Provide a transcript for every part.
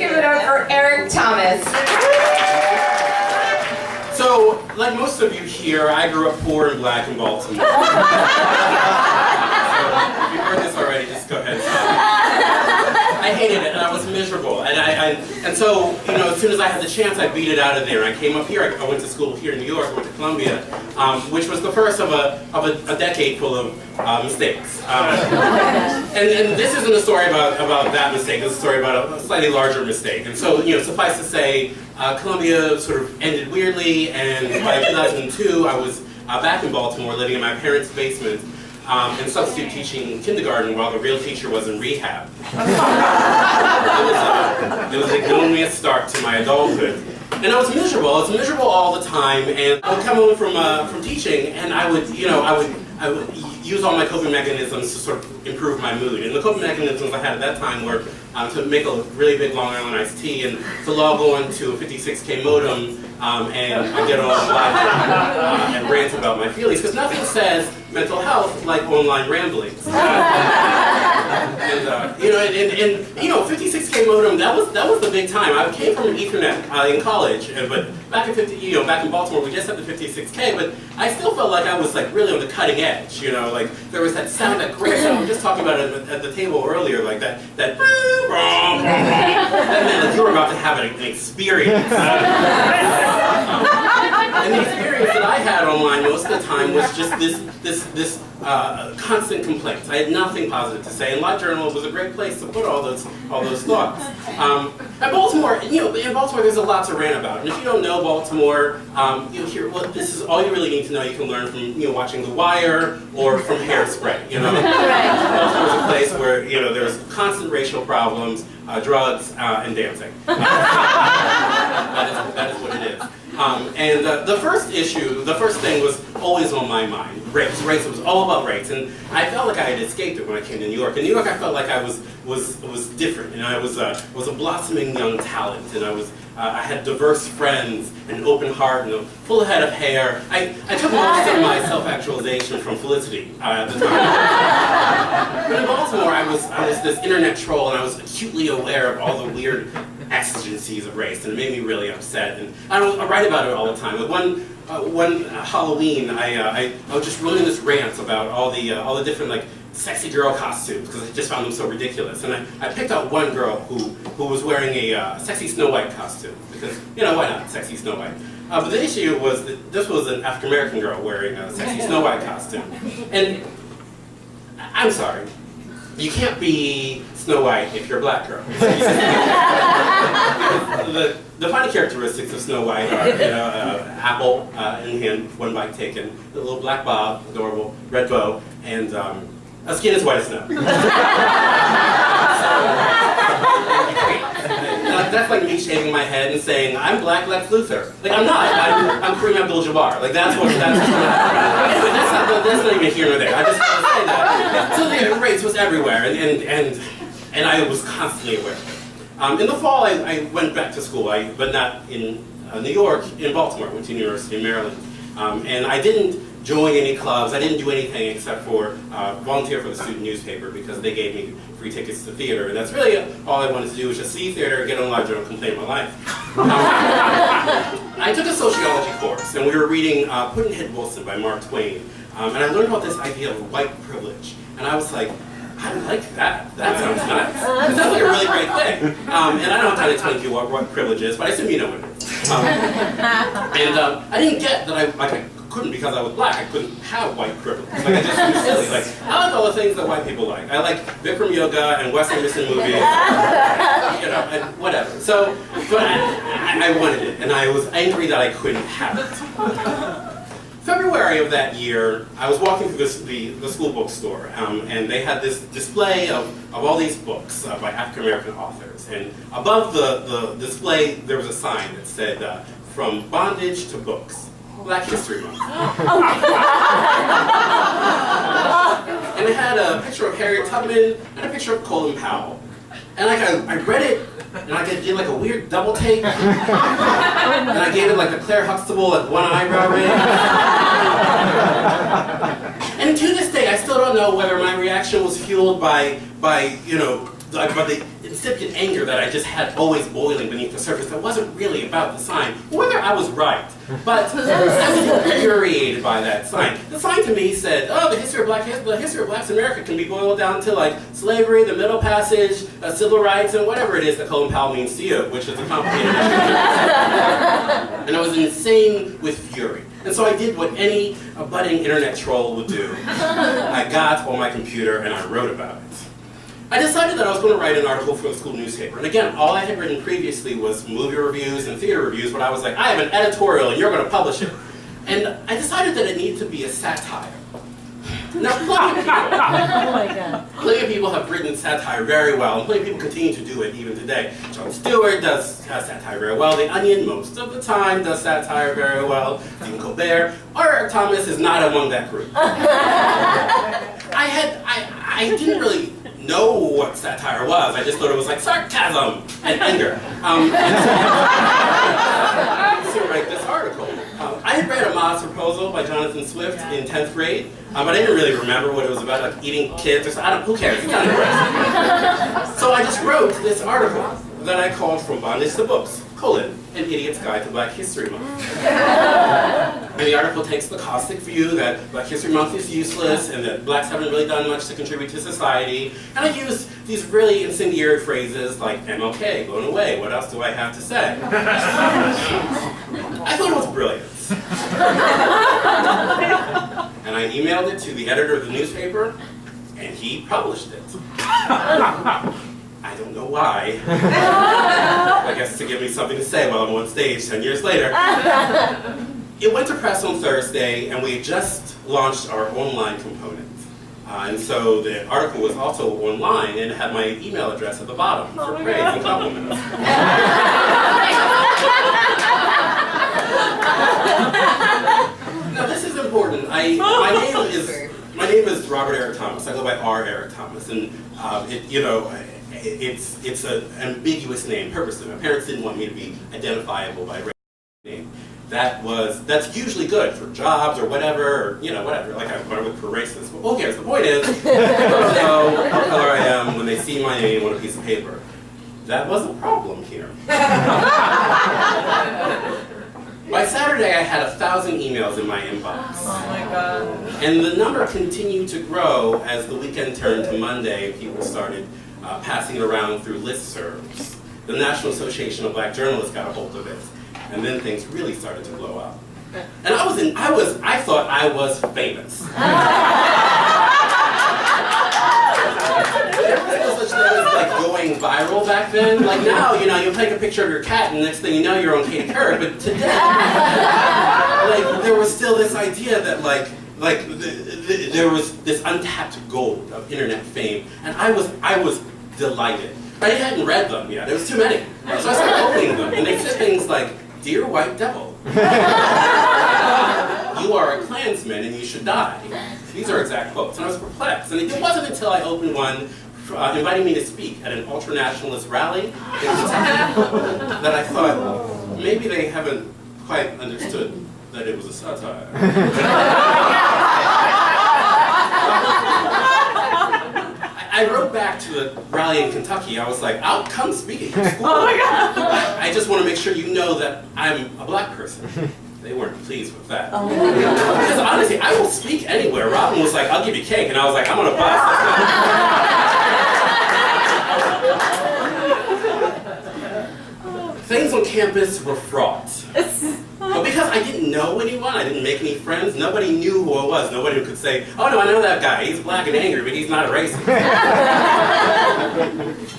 give it up for Eric Thomas. So, like most of you here, I grew up poor and black in Baltimore. So, if you've heard this already, just go ahead and stop. I hated it, and I was miserable. And so, you know, as soon as I had the chance, I beat it out of there. I came up here. I went to school here in New York. I went to Columbia, which was the first of a decade full of mistakes. And this isn't a story about that mistake. It's a story about a slightly larger mistake. And so, you know, suffice to say, Columbia sort of ended weirdly, and by 2002, I was back in Baltimore, living in my parents' basement, and substitute teaching kindergarten while the real teacher was in rehab. It was a glorious start to my adulthood. And I was miserable. I was miserable all the time, and I would come home from teaching, and I would use all my coping mechanisms to sort of improve my mood. And the coping mechanisms I had at that time were to make a really big Long Island iced tea and to log on to a 56K modem and I get on live and rant about my feelings, because nothing says mental health like online ramblings. And 56K modem, that was the big time. I came from an Ethernet in college, but back in Baltimore, we just had the 56K, but I still felt like I was like really on the cutting edge. You know, like there was that sound, that great sound. We were just talking about it at the table earlier, like that meant like you were about to have an experience. And the experience that I had online most of the time was just this constant complaints. I had nothing positive to say, and LiveJournal was a great place to put all those thoughts. At Baltimore, in Baltimore, there's a lot to rant about. And if you don't know Baltimore, you'll hear, well, this is all you really need to know. You can learn from watching The Wire or from Hairspray. Baltimore is a place where there's constant racial problems, drugs, and dancing. That is what it is. And the first thing was always on my mind. Race. It was all about race, and I felt like I had escaped it when I came to New York. In New York, I felt like I was different, and I was a blossoming young talent, and I had diverse friends, an open heart, and a full head of hair. I took most of my self-actualization from Felicity at the time. But in Baltimore, I was this internet troll, and I was acutely aware of all the weird exigencies of race, and it made me really upset. And I write about it all the time. Like one Halloween, I was just running this rant about all the different sexy girl costumes, because I just found them so ridiculous. And I picked out one girl who was wearing a sexy Snow White costume, because why not sexy Snow White? But the issue was that this was an African American girl wearing a sexy Snow White costume, and I'm sorry. You can't be Snow White if you're a black girl. The defining characteristics of Snow White are, apple in hand, one bite taken, a little black bob, adorable, red bow, and a skin as white as snow. That's like me shaving my head and saying, I'm black Lex Luthor. I'm not. I'm Kareem Abdul-Jabbar. That's not even here nor there. I just want to say that. So the race was everywhere, and I was constantly aware of it. In the fall, I went back to school, but not in New York, in Baltimore. I went to University of Maryland. And I didn't join any clubs. I didn't do anything except for volunteer for the student newspaper, because they gave me free tickets to theater. And that's really all I wanted to do, was just see theater, get on LiveJournal, complain my life. I took a sociology course, and we were reading Pudd'nhead Wilson by Mark Twain. And I learned about this idea of white privilege. And I was like, I like that. That sounds nice. It sounds like a really great thing. And I don't have time to explain to you what privilege is, but I assume you know what it is. I didn't get that I couldn't, because I was black, I couldn't have white privilege. I just was silly. I like all the things that white people like. I like Bikram yoga and Wes Anderson movies, and whatever. So, but I wanted it, and I was angry that I couldn't have it. February of that year, I was walking through the school bookstore, and they had this display of all these books by African American authors. And above the display, there was a sign that said, "From bondage to books, Black History Month." And it had a picture of Harriet Tubman and a picture of Colin Powell. And I read it, and I did a weird double take, and I gave it a Claire Huxtable one eyebrow raise. And to this day, I still don't know whether my reaction was fueled by the incipient anger that I just had always boiling beneath the surface that wasn't really about the sign, whether I was right. But I was infuriated by that sign. The sign to me said, oh, the history of Blacks in America can be boiled down to like slavery, the Middle Passage, civil rights, and whatever it is that Colin Powell means to you, which is a complicated issue. And I was insane with fury. And so I did what any budding internet troll would do. I got on my computer and I wrote about it. I decided that I was going to write an article for the school newspaper. And again, all I had written previously was movie reviews and theater reviews, but I was like, I have an editorial and you're going to publish it. And I decided that it needed to be a satire. Now, plenty of people have written satire very well, and plenty of people continue to do it even today. Jon Stewart does satire very well. The Onion, most of the time, does satire very well. Stephen Colbert. Eric Thomas is not among that group. I didn't really know what satire was. I just thought it was like sarcasm and anger. And so I write this article. I had read A Modest Proposal by Jonathan Swift in 10th grade, but I didn't really remember what it was about, like eating kids or something. Who cares? It's not interesting. So I just wrote this article that I called From Bondage to Books, An Idiot's Guide to Black History Month. And the article takes the caustic view that Black History Month is useless and that blacks haven't really done much to contribute to society. And I use these really incendiary phrases like MLK, blown away, what else do I have to say? I thought it was brilliant. And I emailed it to the editor of the newspaper, and he published it. I don't know why. I guess to give me something to say while I'm on stage 10 years later. It went to press on Thursday, and we had just launched our online component. And so the article was also online, and it had my email address at the bottom for praise and compliments. Now this is important. My name is Robert Eric Thomas. I go by R. Eric Thomas, and it's an ambiguous name purposely. My parents didn't want me to be identifiable by race name. That's usually good for jobs or whatever, or whatever. Like I would for racist. But who cares? The point is, people don't know what color I am when they see my name on a piece of paper. That was a problem here. By Saturday, I had 1,000 emails in my inbox. Oh my God. And the number continued to grow as the weekend turned to Monday and people started passing it around through listservs. The National Association of Black Journalists got a hold of it. And then things really started to blow up. And I thought I was famous. There was no such thing as like going viral back then. Like now, you take a picture of your cat and next thing you know you're on Katie Couric. But today, there was still this idea that there was this untapped gold of internet fame. And I was delighted. But I hadn't read them yet. There was too many. So I started opening them. And they said things like, "Dear White Devil, you are a Klansman and you should die." These are exact quotes, and I was perplexed. And it wasn't until I opened one inviting me to speak at an ultranationalist rally in Kentucky that I thought, maybe they haven't quite understood that it was a satire. I wrote back to the rally in Kentucky. I was like, I'll come speak at your school. Oh my God. I just want to make sure you know that I'm a black person. They weren't pleased with that. Oh. Because honestly, I will speak anywhere. Robin was like, I'll give you cake. And I was like, I'm on a bus. Things on campus were fraught. But because I didn't know anyone, I didn't make any friends, nobody knew who I was. Nobody could say, oh no, I know that guy. He's black and angry, but he's not a racist.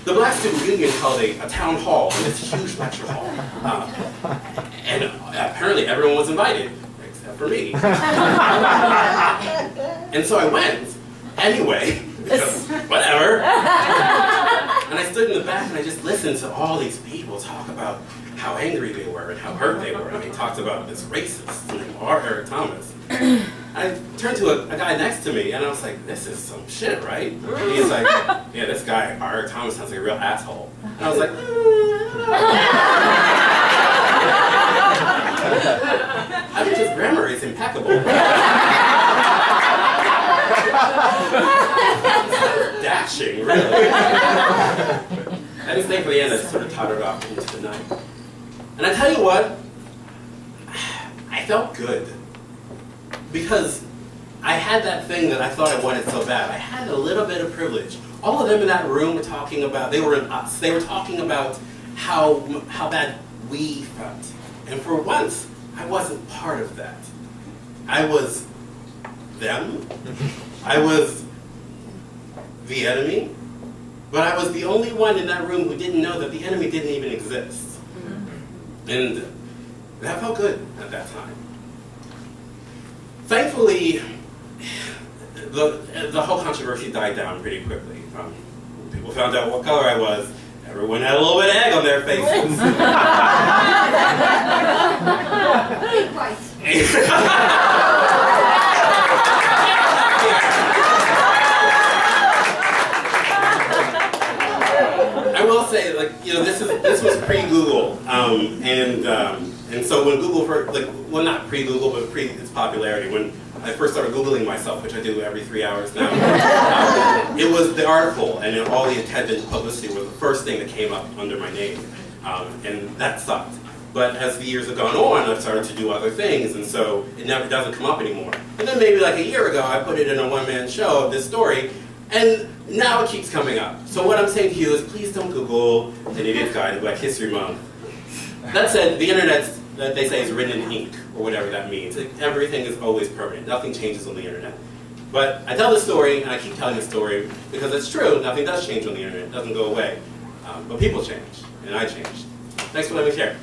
The Black Student Union held a town hall in this huge lecture hall. And apparently everyone was invited, except for me. And so I went, anyway, because whatever. And I stood in the back and I just listened to all these people talk about how angry they were and how hurt they were. And they talked about this racist named R. Eric Thomas. I turned to a guy next to me and I was like, this is some shit, right? And he's like, yeah, this guy, R. Eric Thomas, sounds like a real asshole. And I was like, I mean, his grammar is impeccable. Dashing, really. I didn't stay for the end, I just sort of tottered off into the night. And I tell you what, I felt good. Because I had that thing that I thought I wanted so bad. I had a little bit of privilege. All of them in that room were talking about, they were in us, they were talking about how bad we felt. And for once, I wasn't part of that. I was them. I was the enemy. But I was the only one in that room who didn't know that the enemy didn't even exist. And that felt good at that time. Thankfully, the whole controversy died down pretty quickly. People found out what color I was. Everyone had a little bit of egg on their faces. I will say, like, you know, this was pre-Google, and so when Google first, like, well, not pre-Google, but pre its popularity, when I first started Googling myself, which I do every 3 hours now, it was the article and all the attendant publicity was the first thing that came up under my name, and that sucked. But as the years have gone on, I've started to do other things, and so it never doesn't come up anymore. And then maybe like a year ago, I put it in a one-man show of this story, and now it keeps coming up. So what I'm saying to you is, please don't Google An Idiot's Guide to Black History Month. That said, the internet, that they say, is written in ink, or whatever that means. Everything is always permanent. Nothing changes on the internet. But I tell this story, and I keep telling the story, because it's true. Nothing does change on the internet. It doesn't go away. But people change, and I changed. Thanks for letting me share.